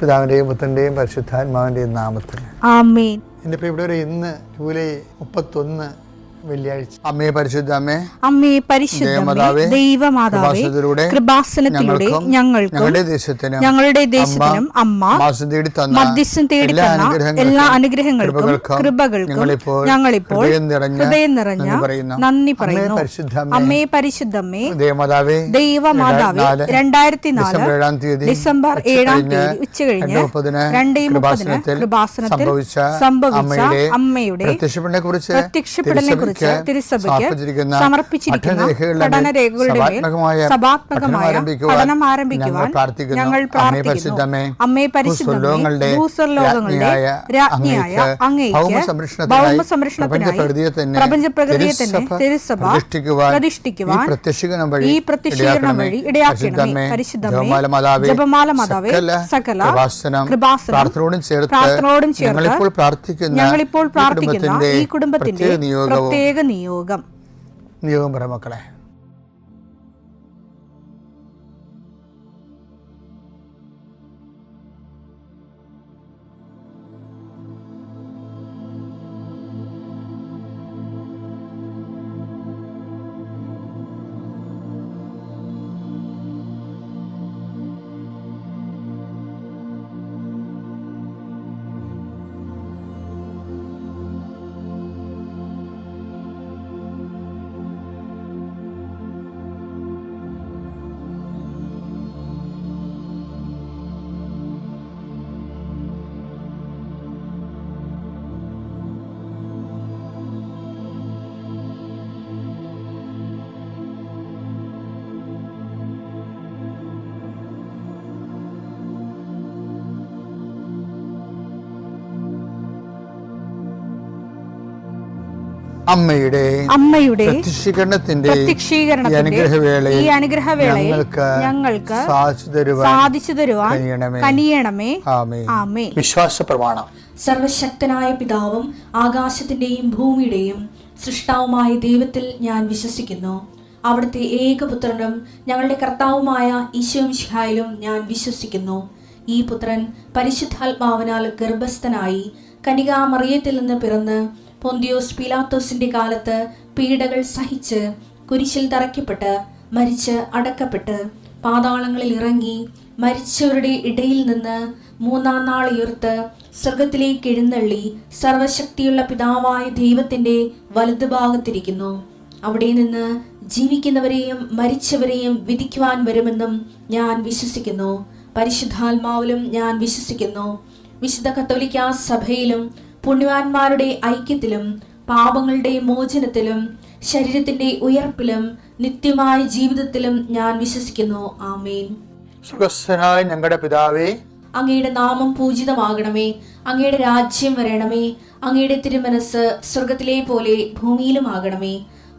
പിതാവിൻ്റെയും പുത്രൻ്റെയും പരിശുദ്ധാത്മാവിൻ്റെയും നാമത്തിൽ ആമേൻ. എൻ്റെ പ്രിയപ്പെട്ടവരെ, ഇന്ന് ജൂലൈ 31 വെള്ളിയാഴ്ച. അമ്മേ പരിശുദ്ധ അമ്മേ, അമ്മേ പരിശുദ്ധമേ, ദൈവമാതാവേ, കൃപാസനത്തിലൂടെ ഞങ്ങൾക്കും ഞങ്ങളുടെ ദേശത്തിനും അമ്മ മധ്യസ്ഥം തേടി തന്ന എല്ലാ അനുഗ്രഹങ്ങൾക്കും കൃപകൾക്കും ഞങ്ങളിപ്പോൾ ഹൃദയം നിറഞ്ഞ നന്ദി പറയുന്നു. അമ്മേ പരിശുദ്ധമേ, ദൈവമാതാവേ, 2004 ഡിസംബർ 7 ഉച്ചകഴിഞ്ഞ് 2:30 കൃപാസനത്തിൽ സംഭവിച്ച അമ്മയുടെ പ്രത്യക്ഷപ്പെടലിനെ കുറിച്ച് തിരുസഭയ്ക്ക് സമർപ്പിച്ചിരിക്കുന്ന പഠനരേഖകളുടെ സഭാത്മകമായ പഠനം ആരംഭിക്കുവാൻ ഞങ്ങൾ പ്രാർത്ഥിക്കുന്നു. അമ്മേ പരിശുദ്ധമേ, ഭൂസ്വർലോകങ്ങളുടെ രാജ്ഞിയായ അങ്ങേയ്ക്ക് ഭൗമസംരക്ഷണത്തിനായി പ്രപഞ്ചപ്രകൃതിയെ തന്നെ തിരുസഭ പ്രതിഷ്ഠിക്കുവാൻ ഈ പ്രത്യക്ഷീകരണം വഴി ഇടയാക്കണമേ. പരിശുദ്ധമേ, ജപമാല മാതാവേ, സകല കൃപാസനം പ്രാർത്ഥനയോടും ചേർത്ത് ഞങ്ങളിപ്പോൾ പ്രാർത്ഥിക്കുന്ന ഈ കുടുംബത്തിന്റെ പ്രത്യേക നിയോഗം പറ മക്കളെ. അമ്മയുടെ പ്രത്യക്ഷീകരണത്തിന്റെ ഈ അനുഗ്രഹവേളയിൽ ഞങ്ങൾക്ക് സാധിച്ചു തരുവാൻ കനിയണമേ. ആമേൻ. വിശ്വാസ പ്രമാണം. സർവശക്തനായ പിതാവും ആകാശത്തിന്റെയും ഭൂമിയുടെയും സൃഷ്ടാവുമായ ദൈവത്തിൽ ഞാൻ വിശ്വസിക്കുന്നു. അവിടുത്തെ ഏകപുത്രനും ഞങ്ങളുടെ കർത്താവുമായ ഈശോ മിശിഹായിലും ഞാൻ വിശ്വസിക്കുന്നു. ഈ പുത്രൻ പരിശുദ്ധാത്മാവിനാൽ ഗർഭസ്ഥനായി കന്യകാമറിയത്തിൽ നിന്ന് പിറന്ന് പൊന്തിയോസ് പീലാത്തോസിന്റെ കാലത്ത് പീഡകൾ സഹിച്ച് കുരിശിൽ തറയ്ക്കപ്പെട്ട് മരിച്ച് അടക്കപ്പെട്ട് പാതാളങ്ങളിൽ ഇറങ്ങി മരിച്ചവരുടെ ഇടയിൽ നിന്ന് 3-ാം നാൾ ഉയർത്ത് സ്വർഗത്തിലേക്ക് എഴുന്നള്ളി സർവശക്തിയുള്ള പിതാവായ ദൈവത്തിന്റെ വലതുഭാഗത്തിരിക്കുന്നു. അവിടെ നിന്ന് ജീവിക്കുന്നവരെയും മരിച്ചവരെയും വിധിക്കുവാൻ വരുമെന്നും ഞാൻ വിശ്വസിക്കുന്നു. പരിശുദ്ധാത്മാവിലും ഞാൻ വിശ്വസിക്കുന്നു. വിശുദ്ധ കത്തോലിക്കാ സഭയിലും പുണ്യവാന്മാരുടെ ഐക്യത്തിലും പാപങ്ങളുടെ മോചനത്തിലും ശരീരത്തിന്റെ ഉയർപ്പിലും നിത്യമായ ജീവിതത്തിലും ഞാൻ വിശ്വസിക്കുന്നു. ആമേൻ. സ്വർഗ്ഗസ്ഥനായ ഞങ്ങളുടെ പിതാവേ, അങ്ങയുടെ നാമം പൂജിതമാകണമേ. അങ്ങയുടെ രാജ്യം വരണമേ. അങ്ങയുടെ തിരുമനസ് സ്വർഗത്തിലെ പോലെ ഭൂമിയിലും ആകണമേ.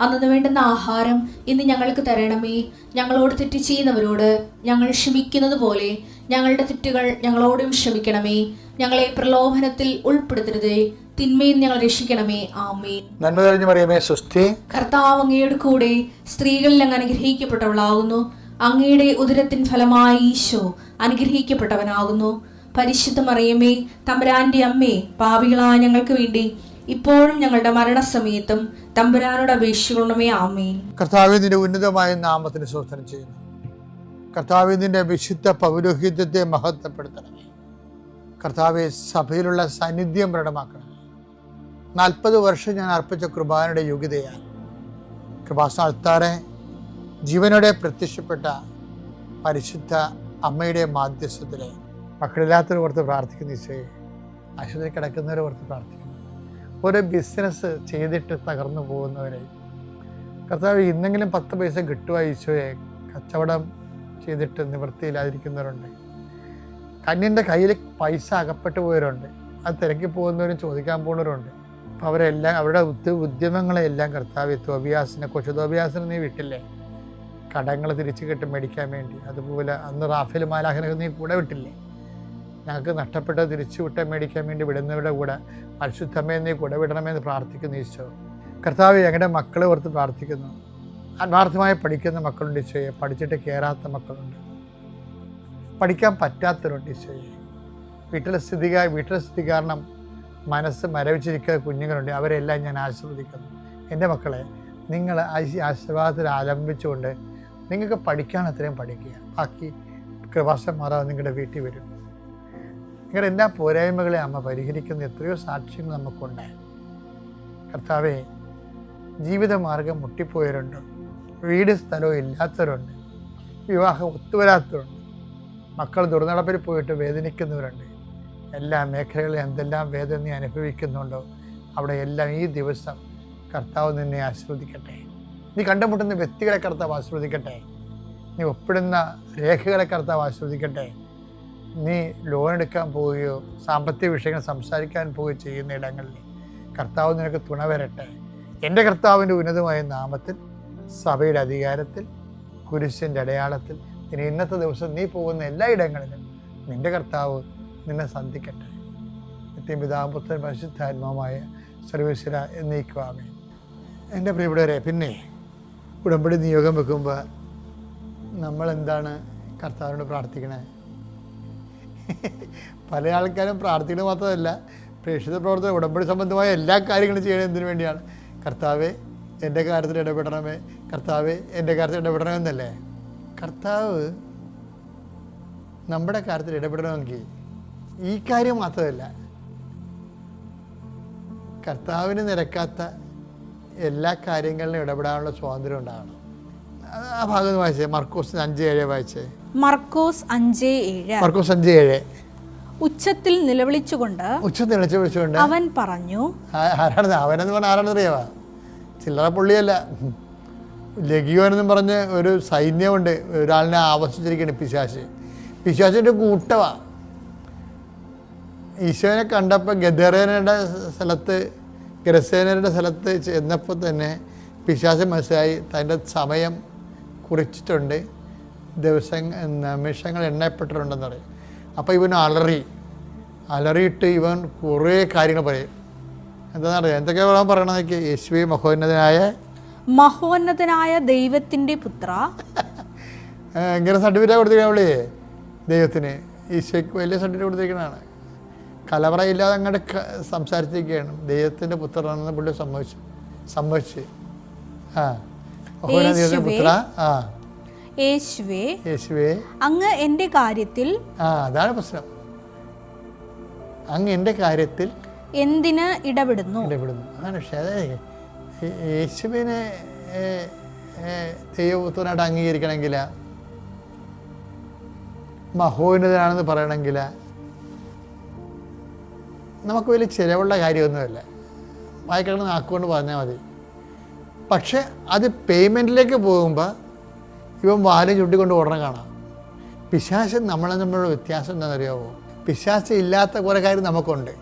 അന്നു വേണ്ടുന്ന ആഹാരം ഇന്ന് ഞങ്ങൾക്ക് തരണമേ. ഞങ്ങളോട് തെറ്റ് ചെയ്യുന്നവരോട് ഞങ്ങൾ ക്ഷമിക്കുന്നത് പോലെ ഞങ്ങളുടെ തെറ്റുകൾ ഞങ്ങളോടും ക്ഷമിക്കണമേ. ഞങ്ങളെ പ്രലോഭനത്തിൽ ഉൾപ്പെടുത്തരുതേ, തിന്മയിൽ ഞങ്ങൾ രക്ഷിക്കണമേ. ആമേൻ. നന്മ നിറഞ്ഞ മറിയമേ, സ്വസ്തി. കർത്താവ് അങ്ങയുടെ കൂടെ സ്ത്രീകളിൽ അങ്ങ് അനുഗ്രഹിക്കപ്പെട്ടവളാകുന്നു. അങ്ങയുടെ ഉദരത്തിൻ ഫലമായ ഈശോ അനുഗ്രഹിക്കപ്പെട്ടവനാകുന്നു. പരിശുദ്ധ മറിയമേ, തമ്പുരാന്റെ അമ്മേ, പാപികളായ ഞങ്ങൾക്ക് വേണ്ടി ഇപ്പോഴും ഞങ്ങളുടെ മരണസമയത്തും തമ്പുരാനോട് അപേക്ഷിക്കണമേ. ആമേൻ. കർത്താവേ, നിന്റെ ഉന്നതമായ നാമത്തിന് സ്തോത്രം ചെയ്യുന്നു. കർത്താവേ, നിന്റെ വിശുദ്ധ പൗരോഹിത്യത്തെ മഹത്വപ്പെടുത്തണമേ. കർത്താവെ, സഭയിലുള്ള സാന്നിധ്യം പ്രകടമാക്കണമേ. 40 വർഷം ഞാൻ അർപ്പിച്ച കൃപാനയുടെ യോഗ്യതയാണ് കൃപാസ്ഥാനത്താറെ ജീവനോടെ പ്രത്യക്ഷപ്പെട്ട പരിശുദ്ധ അമ്മയുടെ മാധ്യസ്ഥത്തിലെ മക്കളില്ലാത്തവരെ ഓർത്ത് പ്രാർത്ഥിക്കുന്ന ഈശോയെ, ആശുപത്രി കിടക്കുന്നവരെ ഓർത്ത് പ്രാർത്ഥിക്കുന്നു. ഓരോ ബിസിനസ് ചെയ്തിട്ട് തകർന്നു പോകുന്നവരെ കർത്താവ്, ഇന്നെങ്കിലും 10 പൈസ കിട്ടുക ഈശോയെ, കച്ചവടം ചെയ്തിട്ട് നിവൃത്തിയില്ലാതിരിക്കുന്നവരുണ്ട്. കന്യൻ്റെ കയ്യിൽ പൈസ അകപ്പെട്ടു പോയവരുണ്ട്. അത് തിരക്കി പോകുന്നവരും ചോദിക്കാൻ പോകുന്നവരുണ്ട്. അപ്പോൾ അവരെല്ലാം അവരുടെ ഉദ്യമങ്ങളെല്ലാം കർത്താവ് കൊച്ചു തോബിയാസിനെ നീ വിട്ടില്ലേ, കടങ്ങൾ തിരിച്ചു കിട്ടി മേടിക്കാൻ വേണ്ടി. അതുപോലെ അന്ന് റാഫേൽ മാലാഖനെ നീ കൂടെ വിട്ടില്ലേ, ഞങ്ങൾക്ക് നഷ്ടപ്പെട്ടത് തിരിച്ചു വിട്ട മേടിക്കാൻ വേണ്ടി വിടുന്നവരുടെ കൂടെ പരിശുദ്ധമേ നീ കൂടെ വിടണമെന്ന് പ്രാർത്ഥിക്കുന്നു ഈശോ. കർത്താവ്, ഞങ്ങളുടെ മക്കളെ ഓർത്ത് പ്രാർത്ഥിക്കുന്നു. ആത്മാർത്ഥമായി പഠിക്കുന്ന മക്കളുണ്ട് ഈശോയെ, പഠിച്ചിട്ട് കയറാത്ത മക്കളുണ്ട്, പഠിക്കാൻ പറ്റാത്തവരുണ്ട് ഈശോയെ. വീട്ടിലെ സ്ഥിതി കാരണം മനസ്സ് മരവിച്ചിരിക്കുന്ന കുഞ്ഞുങ്ങളുണ്ട്. അവരെല്ലാം ഞാൻ ആശീർവദിക്കുന്നു. എൻ്റെ മക്കളെ, നിങ്ങൾ ആശീർവാദത്തിൽ ആലംബിച്ചുകൊണ്ട് നിങ്ങൾക്ക് പഠിക്കാൻ അത്രയും പഠിക്കുക. ബാക്കി കൃപാസനം മാറാതെ നിങ്ങളുടെ വീട്ടിൽ വരും. നിങ്ങളുടെ എല്ലാ പോരായ്മകളെ അമ്മ പരിഹരിക്കുന്ന എത്രയോ സാക്ഷ്യങ്ങൾ നമുക്കുണ്ട്. കർത്താവേ, ജീവിതമാർഗം മുട്ടിപ്പോയവരുണ്ട്, വീട് സ്ഥലവും ഇല്ലാത്തവരുണ്ട്, വിവാഹം ഒത്തുവരാത്തവരുണ്ട്, മക്കൾ ദുർനടപ്പിൽ പോയിട്ട് വേദനിക്കുന്നവരുണ്ട്. എല്ലാ മേഖലകളിലും എന്തെല്ലാം വേദന നീ അനുഭവിക്കുന്നുണ്ടോ അവിടെ എല്ലാം ഈ ദിവസം കർത്താവ് നിന്നെ ആശീർവദിക്കട്ടെ. നീ കണ്ടുമുട്ടുന്ന വ്യക്തികളെ കർത്താവ് ആശീർവദിക്കട്ടെ. നീ ഒപ്പിടുന്ന രേഖകളെ കർത്താവ് ആശീർവദിക്കട്ടെ. നീ ലോൺ എടുക്കാൻ പോവുകയോ സാമ്പത്തിക വിഷയങ്ങൾ സംസാരിക്കാൻ പോവുകയോ ചെയ്യുന്ന ഇടങ്ങളിൽ കർത്താവ് നിനക്ക് തുണ വരട്ടെ. എൻ്റെ കർത്താവിൻ്റെ ഉന്നതമായ നാമത്തിൽ, സഭയുടെ അധികാരത്തിൽ, കുരിശിൻ്റെ അടയാളത്തിൽ ഇനി ഇന്നത്തെ ദിവസം നീ പോകുന്ന എല്ലാ ഇടങ്ങളിലും നിൻ്റെ കർത്താവ് നിന്നെ സന്ധിക്കട്ടെ. നിത്യപിതാവും പുത്രനും പരിശുദ്ധാത്മാവുമായ സർവീശ്വര എന്നേക്കുവാമേ. എൻ്റെ പ്രിയപ്പെട്ടവരെ, പിന്നെ ഉടമ്പടി നിയോഗം വെക്കുമ്പോൾ നമ്മളെന്താണ് കർത്താവിനോട് പ്രാർത്ഥിക്കണേ? പല ആൾക്കാരും പ്രാർത്ഥിക്കുന്നത് മാത്രമല്ല, പ്രേക്ഷിത പ്രവർത്തനം ഉടമ്പടി സംബന്ധമായ എല്ലാ കാര്യങ്ങളും ചെയ്യണത് എന്തിനു വേണ്ടിയാണ്? കർത്താവേ എൻ്റെ കാര്യത്തിൽ ഇടപെടണമേ, കർത്താവേ എൻ്റെ കാര്യത്തിൽ ഇടപെടണമെന്നല്ലേ? കർത്താവ് നമ്മുടെ കാര്യത്തിൽ ഇടപെടണമെങ്കിൽ ഈ കാര്യം മാത്രമല്ല, കർത്താവിന് നിരക്കാത്ത എല്ലാ കാര്യങ്ങളിലും ഇടപെടാനുള്ള സ്വാതന്ത്ര്യം ഉണ്ടാകണം. ആ ഭാഗം വായിച്ചേ, മർക്കോസ് 5:7 വായിച്ചേ. മർക്കോസ് 5:7 ഉച്ചത്തിൽ നിലവിളിച്ചുകൊണ്ട് അവൻ പറഞ്ഞു. ആരാണ് അവനെന്ന് പറഞ്ഞാൽ? ആരാണെന്ന് അറിയാവാ? ചില്ലറ പുള്ളിയല്ല, ലഗിയോനെന്നും പറഞ്ഞ് ഒരു സൈന്യമുണ്ട്. ഒരാളിനെ ആവശ്യിച്ചിരിക്കുകയാണ് പിശാചിൻ്റെ കൂട്ടവാ. ഈശോനെ കണ്ടപ്പോൾ ഗരസേനരുടെ സ്ഥലത്ത് ചെന്നപ്പോൾ തന്നെ പിശാച് മനസ്സിലായി തൻ്റെ സമയം കുറിച്ചിട്ടുണ്ട്, നിമിഷങ്ങൾ എണ്ണപ്പെട്ടിട്ടുണ്ടെന്ന് പറയും. അപ്പോൾ ഇവൻ അലറിയിട്ട് ഇവൻ കുറേ കാര്യങ്ങൾ പറയും. എന്താണെന്നറിയാം? എന്തൊക്കെയാണ് പറയണതൊക്കെ? യേശുവേ മഹോന്നതനായ ദൈവത്തിൻ്റെ പുത്ര. ഇങ്ങനെ സർട്ടിഫിക്കറ്റ് കൊടുത്തിരിക്കണം അവളേ ദൈവത്തിന്. ഈശോയ്ക്ക് വലിയ സർട്ടിഫിക്കറ്റ് കൊടുത്തിരിക്കുന്നതാണ്. കലവറയില്ലാതെ അങ്ങോട്ട് സംസാരിച്ചിരിക്കുകയാണ്. ദൈവത്തിൻ്റെ പുത്രനാണെന്ന് പുള്ളി സമ്മതിച്ച് യേശുവേ, അങ്ങ് എൻ്റെ കാര്യത്തിൽ, അതാണ് പ്രശ്നം, അങ്ങ് എൻ്റെ കാര്യത്തിൽ എന്തിന് ഇടപെടുന്നു? അതാണ് വിഷയം. അതായത് യേശുവിനെ ദൈവപുത്രനായിട്ട് അംഗീകരിക്കണമെങ്കിൽ, മഹോന്നതനാണെന്ന് പറയണമെങ്കിൽ നമുക്ക് വലിയ ചിലവുള്ള കാര്യമൊന്നുമില്ല. വായിക്കണം നാക്കുകൊണ്ട് പറഞ്ഞാൽ മതി. പക്ഷെ അത് പേയ്മെൻറ്റിലേക്ക് പോകുമ്പോൾ ഇവൻ വാലും ചുട്ടിക്കൊണ്ട് ഓടണം കാണാം. പിശാച് നമ്മളുള്ള വ്യത്യാസം എന്താണെന്നറിയാമോ? പിശാച് ഇല്ലാത്ത കുറേ കാര്യം നമുക്കുണ്ട്.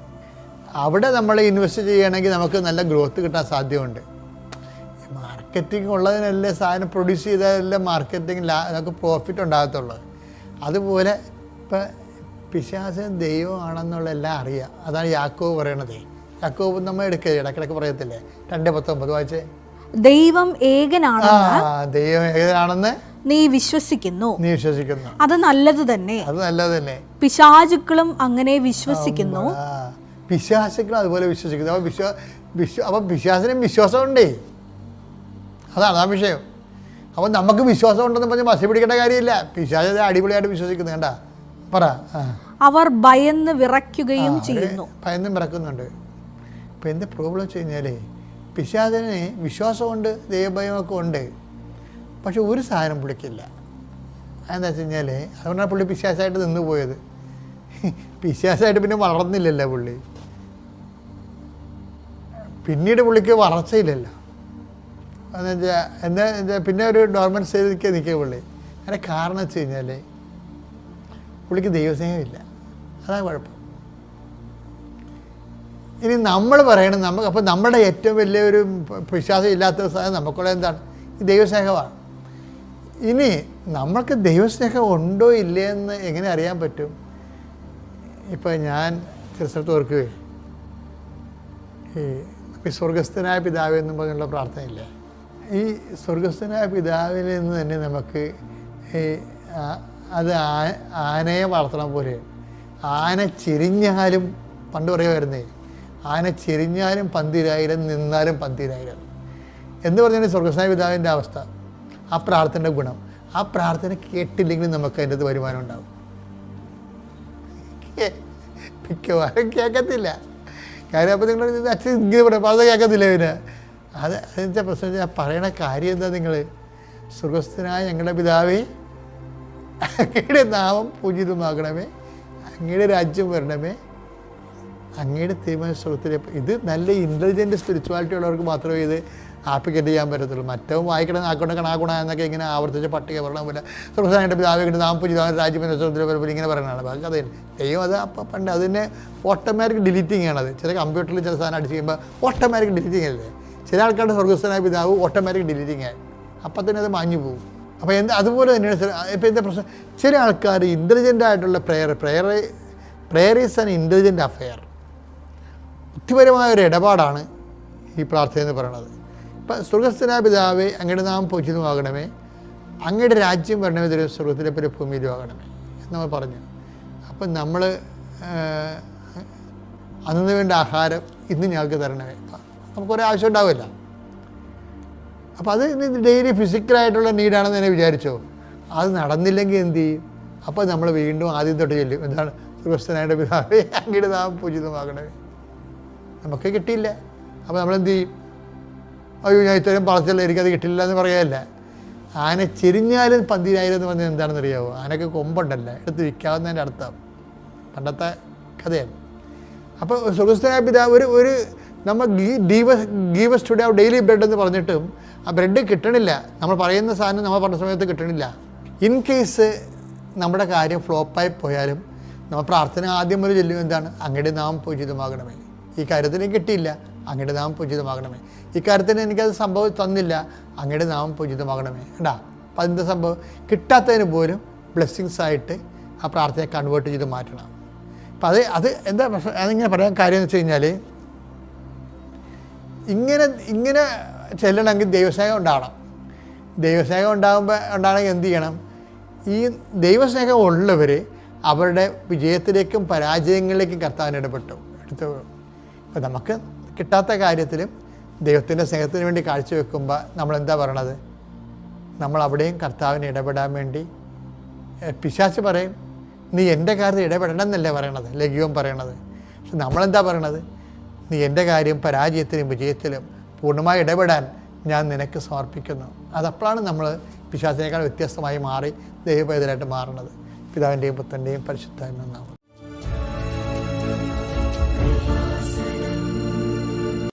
അവിടെ നമ്മൾ ഇൻവെസ്റ്റ് ചെയ്യുകയാണെങ്കിൽ നമുക്ക് നല്ല ഗ്രോത്ത് കിട്ടാൻ സാധ്യതയുണ്ട്. മാർക്കറ്റിംഗ് ഉള്ളതിനല്ലേ, സാധനം പ്രൊഡ്യൂസ് ചെയ്താലല്ലേ മാർക്കറ്റിംഗ് നമുക്ക് പ്രോഫിറ്റ് ഉണ്ടാകത്തുള്ളൂ. അതുപോലെ ഇപ്പം പിശാചൻ ദൈവമാണെന്നുള്ള എല്ലാം അറിയാം. അതാണ് യാക്കോബ് പറയണത്. യാക്കോബ് നമ്മൾ ഇടയ്ക്കിടയ്ക്ക് പറയത്തില്ലേ? 2:19 വായിച്ചേ. ദൈവം ഏകനാണെന്ന് നീ വിശ്വസിക്കുന്നു. അത് നല്ലത് തന്നെ. പിശാചുക്കളും അങ്ങനെ വിശ്വസിക്കുന്നു. പിശാചുക്കളും അതുപോലെ വിശ്വസിക്കുന്നു. അപ്പം പിശാചിനും വിശ്വാസമുണ്ടേ. അതാണ് ആ വിഷയം. അപ്പം നമുക്ക് വിശ്വാസം ഉണ്ടെന്ന് പറഞ്ഞ് മസി പിടിക്കേണ്ട കാര്യമില്ല. പിശാച് അടിപൊളിയായിട്ട് വിശ്വസിക്കുന്നു. കണ്ടാ പറ. അവർ ഭയന്ന് വിറയ്ക്കുകയും ചെയ്യുന്നു. ഭയന്നും വിറക്കുന്നുണ്ട്. ഇപ്പം എന്ത് പ്രോബ്ലം വെച്ച് കഴിഞ്ഞാൽ, പിശാചിന് വിശ്വാസമുണ്ട്, ദൈവഭയമൊക്കെ ഉണ്ട്, പക്ഷെ ഒരു സാധനം പുള്ളിക്കില്ല. അതെന്താ വെച്ച് കഴിഞ്ഞാൽ, അതുകൊണ്ടാണ് പുള്ളി പിശാചായിട്ട് നിന്ന് പോയത്. പിശാചായിട്ട് പിന്നെ വളർന്നില്ലല്ലോ പുള്ളി. പിന്നീട് പുള്ളിക്ക് വളർച്ചയില്ലല്ലോ. എന്താ പിന്നെ ഒരു ഡോർമൻ സ്റ്റേജിലേക്ക് നിൽക്കുക പുള്ളി. അതിൻ്റെ കാരണം വെച്ച് കഴിഞ്ഞാൽ പുള്ളിക്ക് ദൈവസ്നേഹമില്ല. അതാണ് കുഴപ്പം. ഇനി നമ്മൾ പറയണം, അപ്പോൾ നമ്മുടെ ഏറ്റവും വലിയൊരു വിശ്വാസം ഇല്ലാത്ത സാധനം നമുക്കുള്ള എന്താണ്? ഈ ദൈവസ്നേഹമാണ്. ഇനി നമ്മൾക്ക് ദൈവസ്നേഹം ഉണ്ടോ ഇല്ലേ എന്ന് എങ്ങനെ അറിയാൻ പറ്റും? ഇപ്പം ഞാൻ ക്രിസ്തുത്ത് ഓർക്കുകയെ, ഈ സ്വർഗസ്ഥനായ പിതാവ് എന്നും പറഞ്ഞുള്ള പ്രാർത്ഥനയില്ലേ, ഈ സ്വർഗസ്ഥനായ പിതാവിൽ നിന്ന് തന്നെ നമുക്ക് അത് ആനയെ വളർത്തണം പോലെ ആന ചെരിഞ്ഞാലും പണ്ട് പറയുമായിരുന്നേ, ആന ചെരിഞ്ഞാലും പന്തിരായിരം, നിന്നാലും പന്തിരായിരം എന്ന് പറഞ്ഞാൽ സ്വർഗസ്നായ പിതാവിൻ്റെ അവസ്ഥ. ആ പ്രാർത്ഥനയുടെ ഗുണം, ആ പ്രാർത്ഥന കേട്ടില്ലെങ്കിൽ നമുക്ക് അതിൻ്റെ വരുമാനം ഉണ്ടാവും. മിക്കവാറും കേൾക്കത്തില്ല. കാര്യം അപ്പോൾ നിങ്ങൾ അച്ഛൻ ഇങ്ങനെ പറയാം, അപ്പോൾ അത് കേൾക്കത്തില്ല. പിന്നെ അതിൻ്റെ പ്രശ്നം ഞാൻ പറയണ കാര്യം എന്താ, നിങ്ങൾ സ്വർഗസ്ഥനായ ഞങ്ങളുടെ പിതാവേ അങ്ങയുടെ നാമം പൂജിതമാകണമേ, അങ്ങയുടെ രാജ്യം വരണമേ, അങ്ങയുടെ തീരുമാനം സ്വർഗത്തിലെ. ഇത് നല്ല ഇൻ്റലിജൻറ്റ് സ്പിരിച്വാലിറ്റി ഉള്ളവർക്ക് മാത്രമേ ഇത് ആപ്ലിക്കേറ്റ് ചെയ്യാൻ പറ്റത്തുള്ളൂ. മറ്റവും വായിക്കണം ആക്കണ കണാക്കുണ എന്നൊക്കെ ഇങ്ങനെ ആവർത്തിച്ച് പട്ടിക പറയണ പോലെ സ്വർഗസ്ഥനായ പിതാവേ നാമം പൂജിതമായ രാജ്യം സ്വർഗത്തിലെ പോലെ ഇങ്ങനെ പറയണതാണ്. ബാക്കി അത് ദൈവം അത് അപ്പം പണ്ട് അതിനെ ഓട്ടോമാറ്റിക് ഡിലീറ്റിംഗ് ആണത്. ചില കമ്പ്യൂട്ടറിൽ ചില സാധനം അടിച്ച് കഴിയുമ്പോൾ ഓട്ടോമാറ്റിക് ഡിലീറ്റിംഗ് അല്ലേ. ചില ആൾക്കാരുടെ സ്വർഗസ്ഥനായ പിതാവ് ഓട്ടോമാറ്റിക് ഡിലീറ്റിംഗ് ആയി, അപ്പം തന്നെ അത് മാഞ്ഞു പോകും. അപ്പോൾ അതുപോലെ തന്നെയാണ് ഇപ്പോൾ എന്താ പ്രശ്നം, ചില ആൾക്കാർ ഇൻ്റലിജൻ്റ് ആയിട്ടുള്ള prayer is an intelligent affair. ബുദ്ധിപരമായ ഒരു ഇടപാടാണ് ഈ പ്രാർത്ഥന എന്ന് പറയുന്നത്. ഇപ്പം സ്വർഗസ്ഥനായ പിതാവേ അങ്ങയുടെ നാമം പൂജിതമാകണമേ, അങ്ങയുടെ രാജ്യം വരണമേ, തരും സ്വർഗത്തിലെ പോലെ ഭൂമിയിലും ആകണമേ എന്ന് നമ്മൾ പറഞ്ഞു. അപ്പം നമ്മൾ അന്നു വേണ്ട ആഹാരം ഇന്ന് ഞങ്ങൾക്ക് തരണമേ, നമുക്കൊരാവശ്യം ഉണ്ടാവില്ല. അപ്പോൾ അത് ഡെയിലി ഫിസിക്കലായിട്ടുള്ള നീഡാണെന്ന് തന്നെ വിചാരിച്ചോ. അത് നടന്നില്ലെങ്കിൽ എന്ത് ചെയ്യും? അപ്പോൾ നമ്മൾ വീണ്ടും ആദ്യം തൊട്ട് ചെല്ലും, എന്താണ് സ്വർഗസ്ഥനായ പിതാവേ അങ്ങയുടെ നാമം പൂജിതമാകണമേ. നമുക്ക് കിട്ടിയില്ല, അപ്പോൾ നമ്മളെന്ത് ചെയ്യും? അയ്യോ ഞാൻ ഇത്രയും പറച്ചല്ല, എനിക്കത് കിട്ടില്ല എന്ന് പറയാല്ല. ആന ചെരിഞ്ഞാലും പന്തിരായിരം എന്ന് പറഞ്ഞാൽ എന്താണെന്ന് അറിയാമോ? ആനക്ക് കൊമ്പുണ്ടല്ല, എടുത്ത് വിൽക്കാവുന്നതിൻ്റെ അർത്ഥം. പണ്ടത്തെ കഥയാണ്. അപ്പോൾ സ്വർഗസ്ഥനായ പിതാവ് ഒരു നമ്മൾ ഗീവസ് ടുഡേ ഓഫ് ഡെയിലി ബ്രെഡ് എന്ന് പറഞ്ഞിട്ടും ആ ബ്രെഡ് കിട്ടണില്ല. നമ്മൾ പറയുന്ന സാധനം നമ്മൾ പറഞ്ഞ സമയത്ത് കിട്ടണില്ല. ഇൻ കേസ് നമ്മുടെ കാര്യം ഫ്ലോപ്പായി പോയാലും നമ്മൾ പ്രാർത്ഥന ആദ്യം ഒരു ചൊല്ലും, എന്താണ് അങ്ങയുടെ നാമം പൂജിതമാകണമേ. ഈ കാര്യത്തിന് കിട്ടിയില്ല, അങ്ങയുടെ നാമം പൂജിതമാകണമേ. ഇക്കാര്യത്തിന് എനിക്കത് സംഭവം തന്നില്ല, അങ്ങയുടെ നാമം പൂജിതമാകണമേ. കേട്ടാ, അപ്പം അതിൻ്റെ സംഭവം കിട്ടാത്തതിന് പോലും ബ്ലെസ്സിങ്സ് ആയിട്ട് ആ പ്രാർത്ഥനയെ കൺവേർട്ട് ചെയ്ത് മാറ്റണം. അപ്പം അത് എന്താ പ്രശ്നം, അതിങ്ങനെ പറയാൻ കാര്യം എന്ന് വെച്ച് കഴിഞ്ഞാൽ, ഇങ്ങനെ ചെല്ലണമെങ്കിൽ ദൈവസ്നേഹം ഉണ്ടാകണം. ദൈവസ്നേഹം ഉണ്ടാകണമെങ്കിൽ എന്ത് ചെയ്യണം? ഈ ദൈവസ്നേഹം ഉള്ളവർ അവരുടെ വിജയത്തിലേക്കും പരാജയങ്ങളിലേക്കും കർത്താവിന് എടുത്തു. ഇപ്പം നമുക്ക് കിട്ടാത്ത കാര്യത്തിലും ദൈവത്തിൻ്റെ സ്നേഹത്തിന് വേണ്ടി കാഴ്ചവെക്കുമ്പോൾ നമ്മളെന്താ പറയണത്? നമ്മൾ അവിടെയും കർത്താവിന് ഇടപെടാൻ വേണ്ടി പിശാച് പറയും, നീ എൻ്റെ കാര്യത്തിൽ ഇടപെടണം എന്നല്ലേ പറയണത്, ലഘ്യവും പറയണത്. പക്ഷെ നമ്മളെന്താ പറയണത്? നീ എൻ്റെ കാര്യം പരാജയത്തിലും വിജയത്തിലും പൂർണ്ണമായി ഇടപെടാൻ ഞാൻ നിനക്ക് സമർപ്പിക്കുന്നു. അതപ്പോഴാണ് നമ്മൾ പിശാചിനേക്കാൾ വ്യത്യസ്തമായി മാറി ദൈവപൈതലായിട്ട് മാറുന്നത്. പിതാവിൻ്റെയും പുത്രൻ്റെയും പരിശുദ്ധാത്മാവിന്റെ നാമത്തിൽ.